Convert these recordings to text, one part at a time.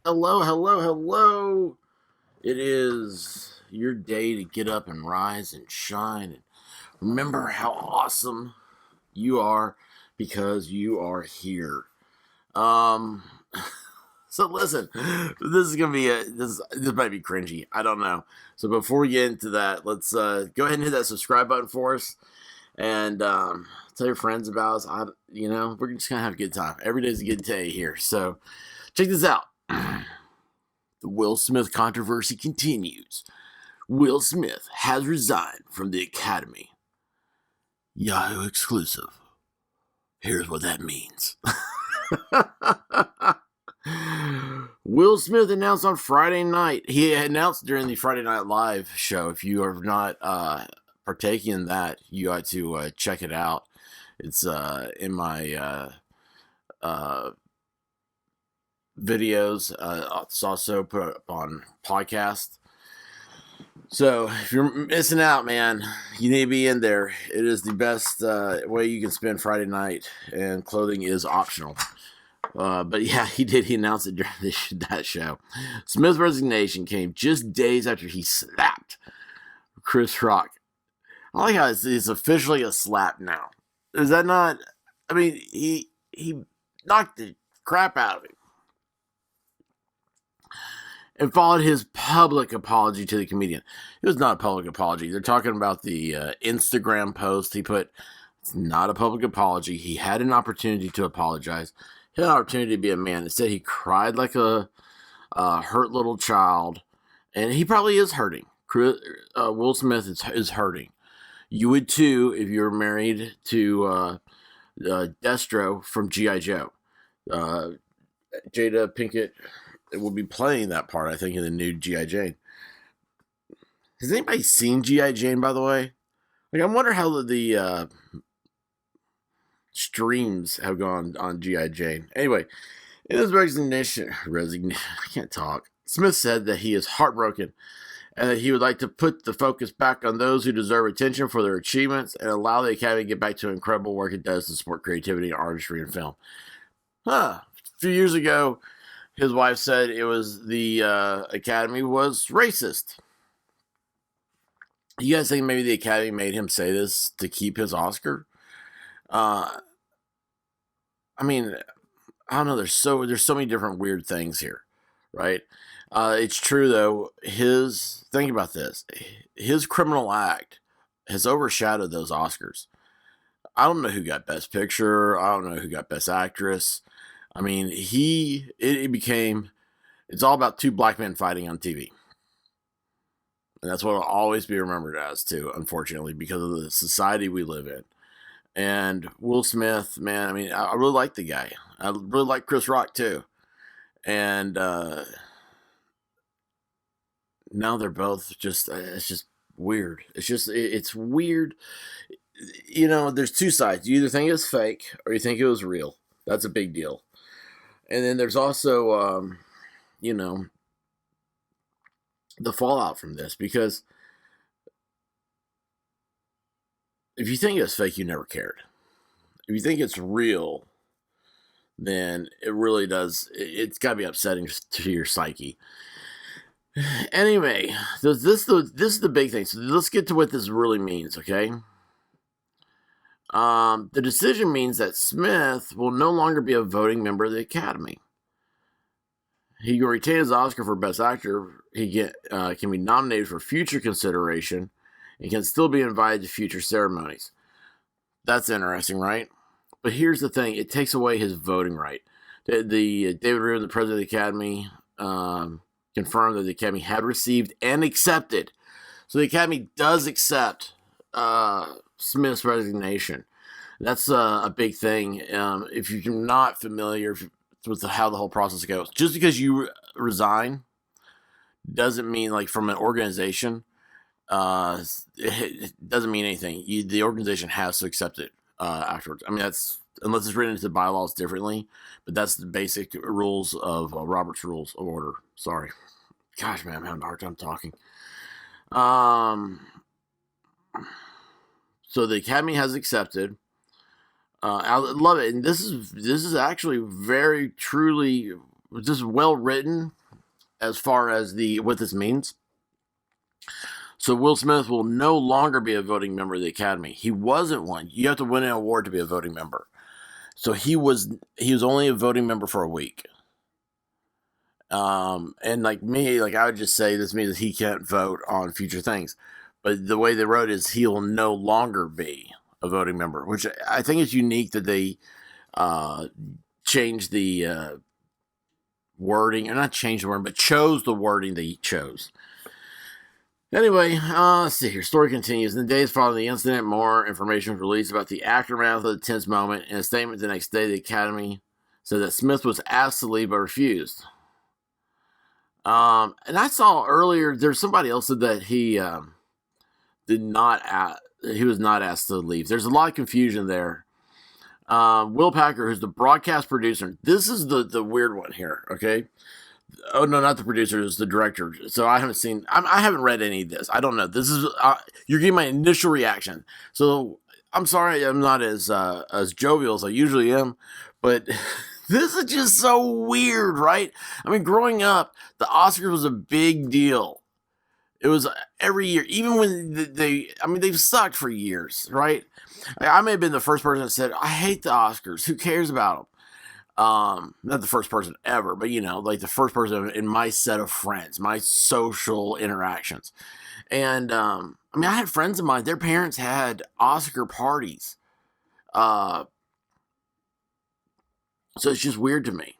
Hello, hello, hello. It is your day to get up and rise and shine and remember how awesome you are because you are here. Um so listen, this is gonna be this might be cringy. I don't know. So before we get into that, let's go ahead and hit that subscribe button for us and tell your friends about us. We're just gonna have a good time. Every day's a good day here. So check this out. The Will Smith controversy continues. Will Smith has resigned from the Academy. Yahoo exclusive. Here's what that means. Will Smith announced on Friday night. He announced during the Friday Night Live show. If you are not partaking in that, you ought to check it out. It's in my videos. It's also put up on podcast. So if you're missing out, man, you need to be in there. It is the best way you can spend Friday night, and clothing is optional. But yeah, he announced it during that show. Smith's resignation came just days after he slapped Chris Rock. I like how it's officially a slap now. Is that not? I mean, he knocked the crap out of him and followed his public apology to the comedian. It was not a public apology. They're talking about the Instagram post he put. It's not a public apology. He had an opportunity to apologize. He had an opportunity to be a man. Instead, he cried like a hurt little child. And he probably is hurting. Will Smith is hurting. You would too if you were married to Destro from G.I. Joe. Jada Pinkett will be playing that part, I think, in the new G.I. Jane. Has anybody seen G.I. Jane, by the way? Like, I wonder how the streams have gone on G.I. Jane. Anyway, in his resignation, I can't talk. Smith said that he is heartbroken and that he would like to put the focus back on those who deserve attention for their achievements and allow the Academy to get back to incredible work it does to support creativity and artistry in film. A few years ago, his wife said it was the Academy was racist. You guys think maybe the Academy made him say this to keep his Oscar? I mean, I don't know. There's so many different weird things here, right? It's true though. Think about this. His criminal act has overshadowed those Oscars. I don't know who got Best Picture. I don't know who got Best Actress. I mean, it's all about two black men fighting on TV. And that's what it'll always be remembered as, too, unfortunately, because of the society we live in. And Will Smith, man, I mean, I really like the guy. I really like Chris Rock, too. And now they're both it's just weird. It's weird. There's two sides. You either think it's fake or you think it was real. That's a big deal. And then there's also, the fallout from this, because if you think it's fake, you never cared. If you think it's real, then it really does. It's got to be upsetting to your psyche. Anyway, this is the big thing. So let's get to what this really means, okay? The decision means that Smith will no longer be a voting member of the Academy. He can retain his Oscar for Best Actor. He can be nominated for future consideration and can still be invited to future ceremonies. That's interesting, right? But here's the thing. It takes away his voting right. The David Rubin, the president of the Academy, confirmed that the Academy had received and accepted. So the Academy does accept Smith's resignation. That's a big thing. If you're not familiar with how the whole process goes, just because you resign doesn't mean, like, from an organization, it doesn't mean anything. The organization has to accept it afterwards. I mean, that's unless it's written into the bylaws differently, but that's the basic rules of Robert's Rules of Order. Sorry. Gosh, man, I'm having a hard time talking. So the Academy has accepted. I love it, and this is actually very truly just well written. as far as what this means. So Will Smith will no longer be a voting member of the Academy. He wasn't one. You have to win an award to be a voting member. So he was only a voting member for a week. And like me, like I would just say this means he can't vote on future things. But the way they wrote is he'll no longer be a voting member, which I think is unique that they changed the wording, or not changed the wording, but chose the wording they chose. Anyway, let's see here. Story continues. In the days following the incident, more information was released about the aftermath of the tense moment. In a statement the next day, the Academy said that Smith was asked to leave but refused. And I saw earlier there's somebody else said that he he was not asked to leave. There's a lot of confusion there. Will Packer, who's the broadcast producer, this is the weird one here. Okay. Oh no, not the producer, it's the director. So I haven't read any of this. I don't know. This is you're getting my initial reaction. So I'm sorry I'm not as jovial as I usually am, but this is just so weird, right? I mean, growing up, the Oscars was a big deal. It was every year, even when they've sucked for years, right? I may have been the first person that said, I hate the Oscars. Who cares about them? Not the first person ever, but like the first person in my set of friends, my social interactions. And, I had friends of mine, their parents had Oscar parties. So it's just weird to me.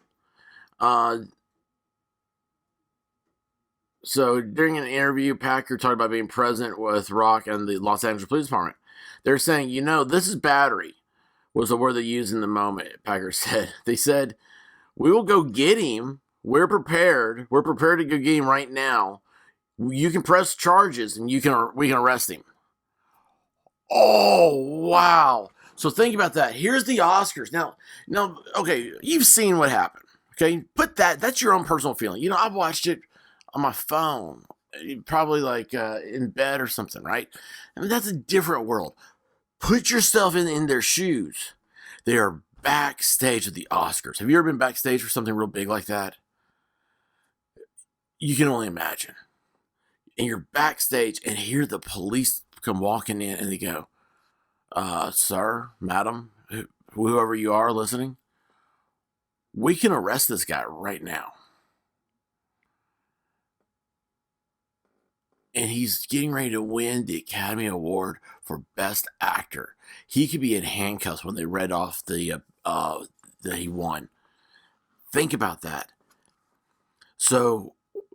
So during an interview, Packer talked about being present with Rock and the Los Angeles Police Department. They're saying, this is battery, was the word they used in the moment, Packer said. They said, we will go get him. We're prepared. We're prepared to go get him right now. You can press charges and we can arrest him. Oh, wow. So think about that. Here's the Oscars. Now, okay, you've seen what happened. Okay, that's your own personal feeling. I've watched it on my phone, probably like in bed or something, right? That's a different world. Put yourself in their shoes. They are backstage at the Oscars. Have you ever been backstage for something real big like that? You can only imagine. And you're backstage and hear the police come walking in and they go, sir, madam, whoever you are listening, we can arrest this guy right now. And he's getting ready to win the Academy Award for Best Actor. He could be in handcuffs when they read off that he won. Think about that. So,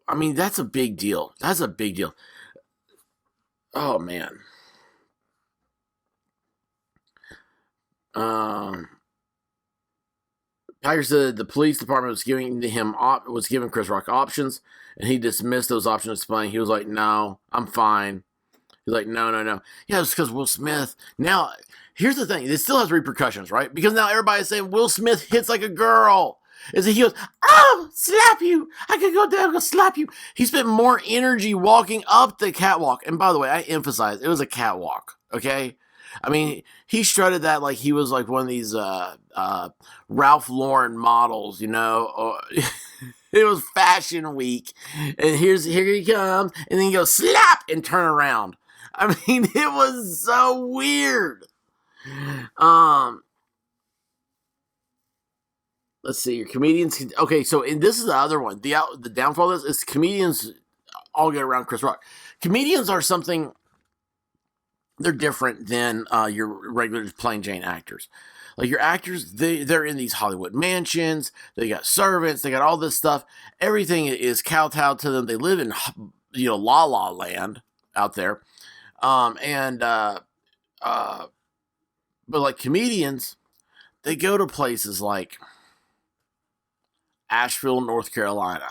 that's a big deal. That's a big deal. Oh, man. Packer said the police department was giving Chris Rock options, and he dismissed those options, explaining he was like, "No, I'm fine." He's like, "No. Yeah, it's because Will Smith." Now, here's the thing: it still has repercussions, right? Because now everybody's saying Will Smith hits like a girl. Is he goes, "Oh, slap you! I could go down and slap you." He spent more energy walking up the catwalk, and by the way, I emphasize it was a catwalk. Okay. He strutted that like he was like one of these Ralph Lauren models, It was Fashion Week, and here he comes, and then he goes slap and turn around. It was so weird. Let's see, your comedians. Okay, so and this is the other one. The downfall of this is comedians all get around Chris Rock. Comedians are something. They're different than your regular plain Jane actors. Like your actors, they're in these Hollywood mansions. They got servants. They got all this stuff. Everything is kowtowed to them. They live in La La Land out there. But like comedians, they go to places like Asheville, North Carolina.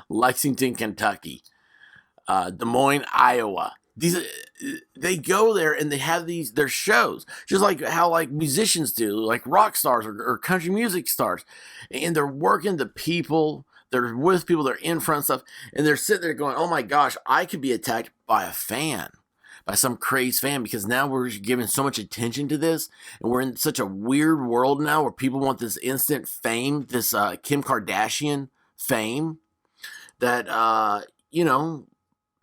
Lexington, Kentucky. Des Moines, Iowa. They go there and they have their shows, just like how like musicians do, like rock stars or country music stars, and they're working the people. They're with people. They're in front of stuff, and they're sitting there going, "Oh my gosh, I could be attacked by a fan, by some crazed fan, because now we're giving so much attention to this, and we're in such a weird world now where people want this instant fame, this Kim Kardashian fame, that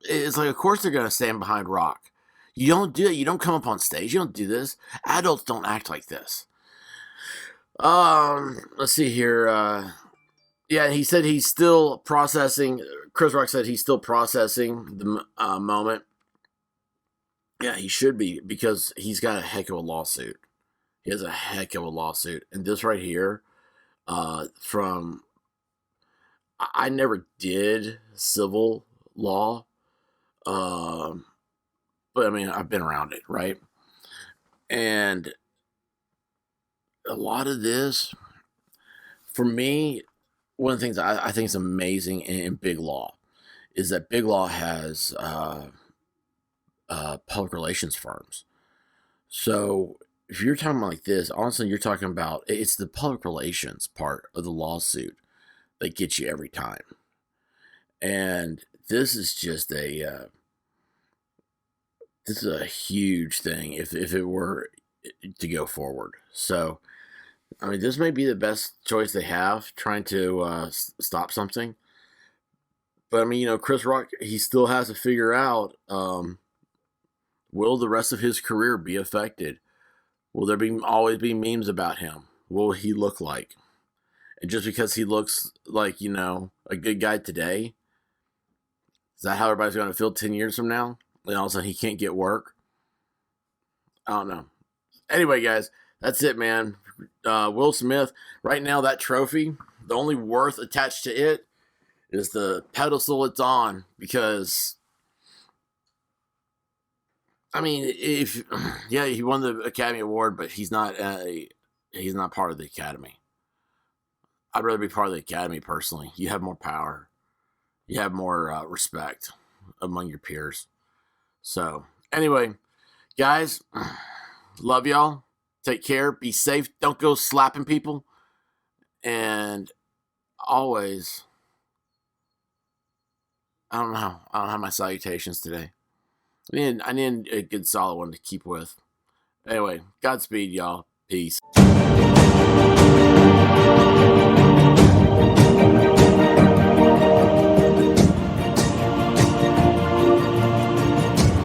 it's like, of course they're going to stand behind Rock. You don't do it. You don't come up on stage. You don't do this. Adults don't act like this. Let's see here. Yeah, he said he's still processing. Chris Rock said he's still processing the moment. Yeah, he should be, because he's got a heck of a lawsuit. He has a heck of a lawsuit. And this right here, from, I never did civil law, but I mean, I've been around it, right? And a lot of this, for me, one of the things I think is amazing in big law is that big law has public relations firms. So if you're talking about like this, honestly, you're talking about, it's the public relations part of the lawsuit that gets you every time. And this is just this is a huge thing if it were to go forward. So, I mean, this may be the best choice they have, trying to stop something. But I mean, Chris Rock, he still has to figure out, will the rest of his career be affected? Will there always be memes about him? What will he look like? And just because he looks like, a good guy today, is that how everybody's going to feel 10 years from now? And all of a sudden he can't get work? I don't know. Anyway, guys, that's it, man. Will Smith, right now, that trophy, the only worth attached to it is the pedestal it's on, because, I mean, he won the Academy Award, but he's not part of the Academy. I'd rather be part of the Academy personally. You have more power. You have more respect among your peers. So, anyway, guys, love y'all. Take care. Be safe. Don't go slapping people. And always, I don't have my salutations today. I need a good solid one to keep with. Anyway, Godspeed, y'all. Peace.